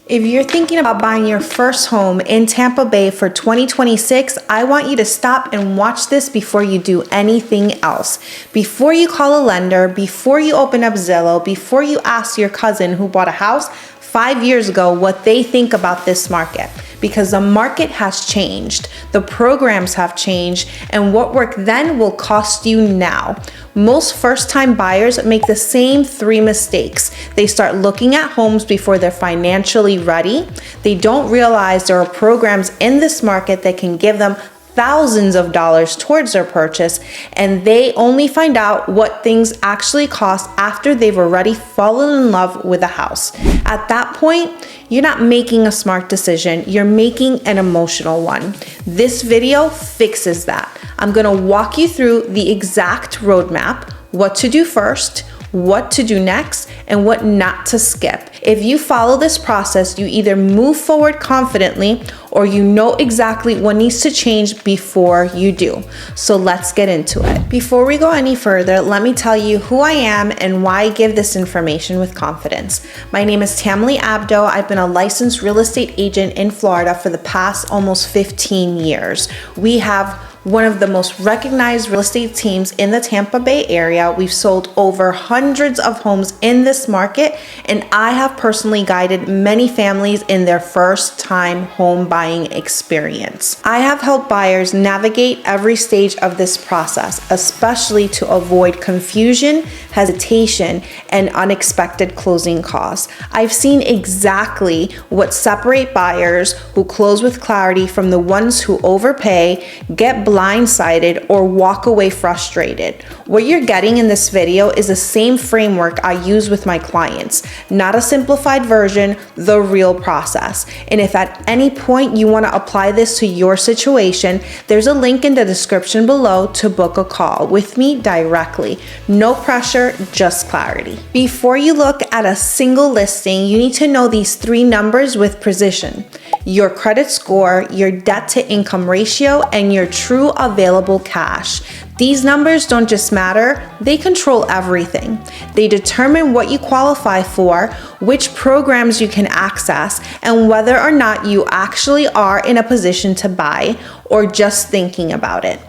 If you're thinking about buying your first home in Tampa Bay for 2026, I want you to stop and watch this before you do anything else. Before you call a lender, before you open up Zillow, before you ask your cousin who bought a house 5 years ago what they think about this market. Because the market has changed, the programs have changed, and what worked then will cost you now. Most first-time buyers make the same 3 mistakes. They start looking at homes before they're financially ready. They don't realize there are programs in this market that can give them thousands of dollars towards their purchase, and they only find out what things actually cost after they've already fallen in love with a house. At that point, you're not making a smart decision, you're making an emotional one. This video fixes that. I'm gonna walk you through the exact roadmap, what to do first, what to do next, and what not to skip. If you follow this process, you either move forward confidently or you know exactly what needs to change before you do. So let's get into it. Before we go any further, let me tell you who I am and why I give this information with confidence. My name is Tamily Abdo. I've been a licensed real estate agent in Florida for the past almost 15 years. We have one of the most recognized real estate teams in the Tampa Bay area. We've sold over hundreds of homes in this market, and I have personally guided many families in their first time home buying experience. I have helped buyers navigate every stage of this process, especially to avoid confusion, hesitation, and unexpected closing costs. I've seen exactly what separate buyers who close with clarity from the ones who overpay, get blindsided, or walk away frustrated. What you're getting in this video is the same framework I use with my clients, not a simplified version, the real process. And if at any point you want to apply this to your situation, there's a link in the description below to book a call with me directly. No pressure, just clarity. Before you look at a single listing, you need to know these 3 numbers with precision: your credit score, your debt to income ratio, and your true available cash. These numbers don't just matter, they control everything. They determine what you qualify for, which programs you can access, and whether or not you actually are in a position to buy or just thinking about it.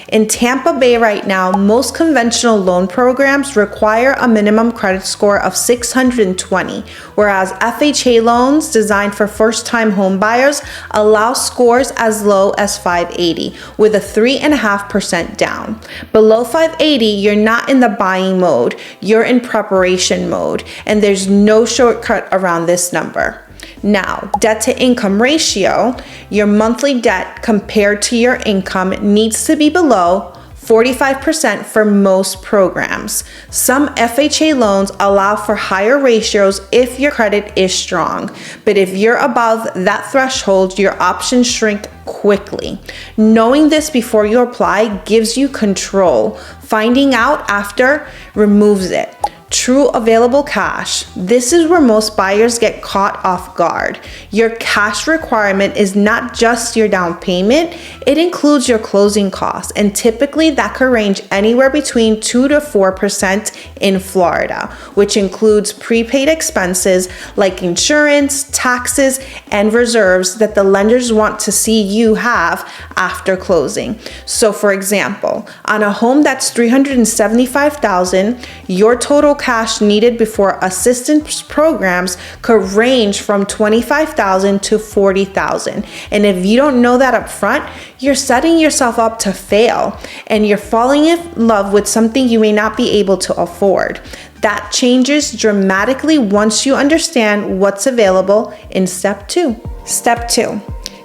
In Tampa Bay right now, most conventional loan programs require a minimum credit score of 620, whereas FHA loans designed for first-time home buyers allow scores as low as 580 with a 3.5% down. Below 580, you're not in the buying mode, you're in preparation mode, and there's no shortcut around this number. Now, debt to income ratio, your monthly debt compared to your income needs to be below 45% for most programs. Some FHA loans allow for higher ratios if your credit is strong, but if you're above that threshold, your options shrink quickly. Knowing this before you apply gives you control. Finding out after removes it. True available cash. This is where most buyers get caught off guard. Your cash requirement is not just your down payment, it includes your closing costs, and typically that could range anywhere between 2 to 4% in Florida, which includes prepaid expenses like insurance, taxes, and reserves that the lenders want to see you have after closing. So for example, on a home that's $375,000, your total cash needed before assistance programs could range from $25,000 to $40,000. And if you don't know that up front, you're setting yourself up to fail, and you're falling in love with something you may not be able to afford. That changes dramatically once you understand what's available in step 2. Step 2.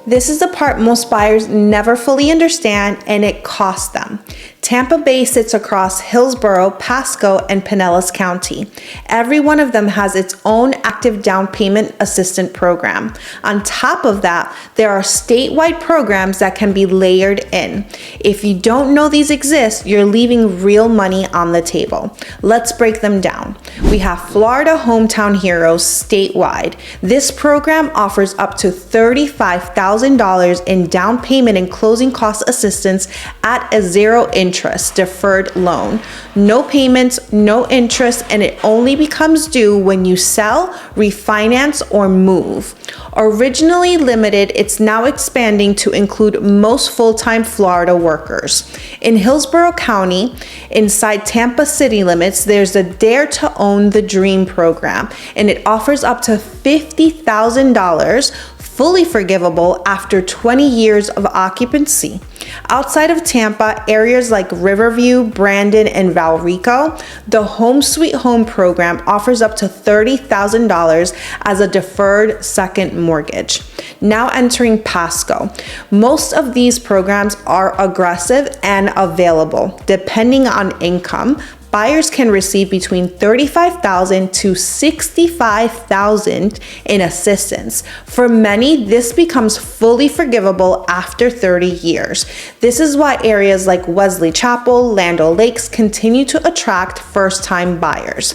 This is the part most buyers never fully understand, and it costs them. Tampa Bay sits across Hillsborough, Pasco, and Pinellas County. Every one of them has its own active down payment assistance program. On top of that, there are statewide programs that can be layered in. If you don't know these exist, you're leaving real money on the table. Let's break them down. We have Florida Hometown Heroes statewide. This program offers up to $35,000 in down payment and closing cost assistance at a 0 interest interest, deferred loan. No payments, no interest, and it only becomes due when you sell, refinance, or move. Originally limited, it's now expanding to include most full-time Florida workers. In Hillsborough County, inside Tampa city limits, there's a Dare to Own the Dream program, and it offers up to $50,000 fully forgivable after 20 years of occupancy. Outside of Tampa, areas like Riverview, Brandon, and Valrico, the Home Sweet Home program offers up to $30,000 as a deferred second mortgage. Now entering Pasco. Most of these programs are aggressive and available, depending on income. Buyers can receive between $35,000 to $65,000 in assistance. For many, this becomes fully forgivable after 30 years. This is why areas like Wesley Chapel, Land O'Lakes continue to attract first-time buyers.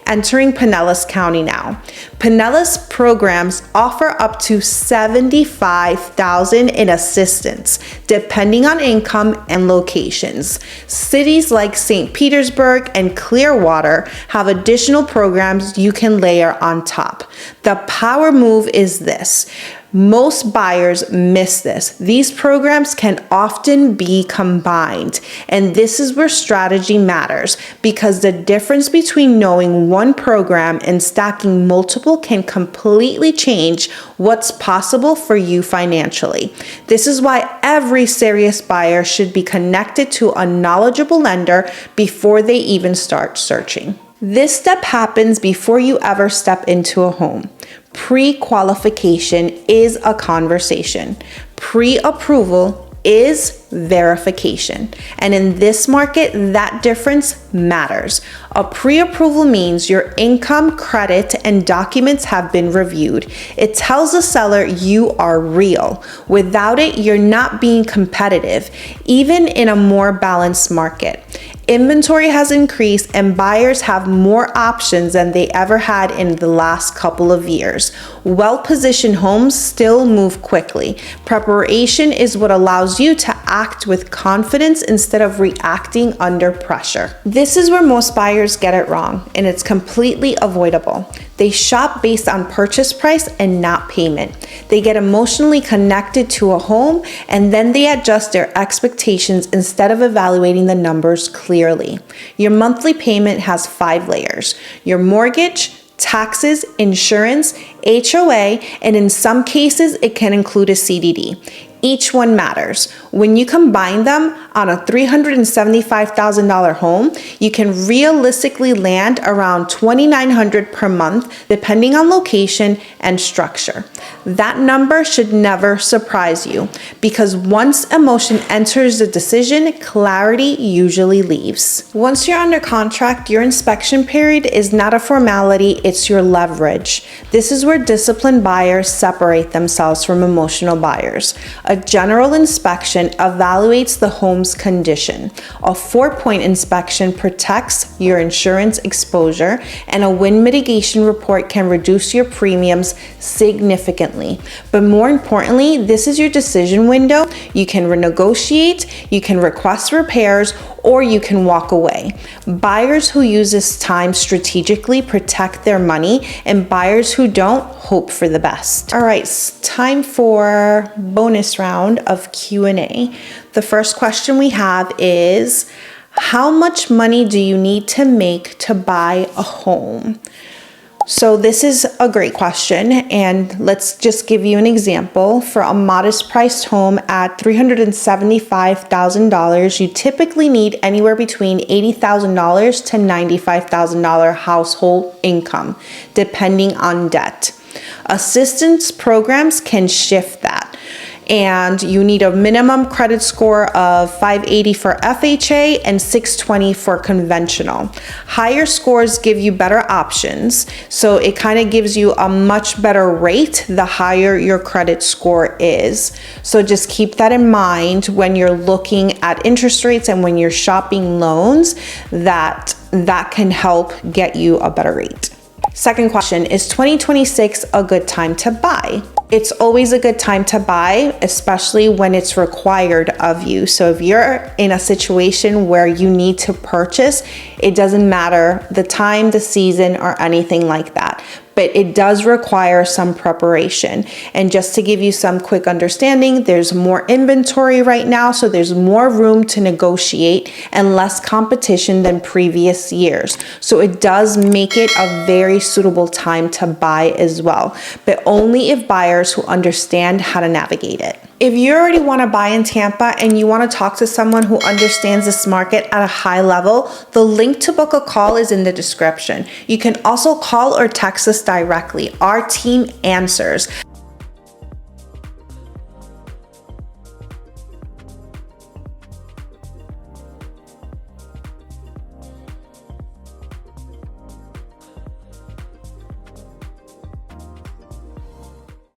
Entering Pinellas County now. Pinellas programs offer up to $75,000 in assistance, depending on income and locations. Cities like St. Petersburg and Clearwater have additional programs you can layer on top. The power move is this. Most buyers miss this. These programs can often be combined, and this is where strategy matters, because the difference between knowing one program and stacking multiple can completely change what's possible for you financially. This is why every serious buyer should be connected to a knowledgeable lender before they even start searching. This step happens before you ever step into a home. Pre-qualification is a conversation. Pre-approval is verification. And in this market, that difference matters. A pre-approval means your income, credit, and documents have been reviewed. It tells the seller you are real. Without it, you're not being competitive, even in a more balanced market. Inventory has increased and buyers have more options than they ever had in the last couple of years. Well-positioned homes still move quickly. Preparation is what allows you to act with confidence instead of reacting under pressure. This is where most buyers get it wrong, and it's completely avoidable. They shop based on purchase price and not payment. They get emotionally connected to a home, and then they adjust their expectations instead of evaluating the numbers clearly. Your monthly payment has 5 layers: your mortgage, taxes, insurance, HOA, and in some cases, it can include a CDD. Each one matters. When you combine them on a $375,000 home, you can realistically land around $2,900 per month, depending on location and structure. That number should never surprise you, because once emotion enters the decision, clarity usually leaves. Once you're under contract, your inspection period is not a formality, it's your leverage. This is where disciplined buyers separate themselves from emotional buyers. A general inspection evaluates the home's condition. A 4-point inspection protects your insurance exposure, and a wind mitigation report can reduce your premiums significantly. But more importantly, this is your decision window. You can renegotiate, you can request repairs, or you can walk away. Buyers who use this time strategically protect their money, and buyers who don't hope for the best. All right, time for bonus round of Q&A. The first question we have is, how much money do you need to make to buy a home? So this is a great question, and let's just give you an example. For a modest priced home at $375,000, you typically need anywhere between $80,000 to $95,000 household income, depending on debt. Assistance programs can shift that. And you need a minimum credit score of 580 for FHA and 620 for conventional. Higher scores give you better options, so it kind of gives you a much better rate the higher your credit score is. So just keep that in mind when you're looking at interest rates and when you're shopping loans, that can help get you a better rate. Second question, is 2026 a good time to buy? It's always a good time to buy, especially when it's required of you. So if you're in a situation where you need to purchase, it doesn't matter the time, the season, or anything like that. But it does require some preparation. And just to give you some quick understanding, there's more inventory right now, so there's more room to negotiate and less competition than previous years. So it does make it a very suitable time to buy as well, but only if buyers who understand how to navigate it. If you already want to buy in Tampa and you want to talk to someone who understands this market at a high level, the link to book a call is in the description. You can also call or text us directly. Our team answers.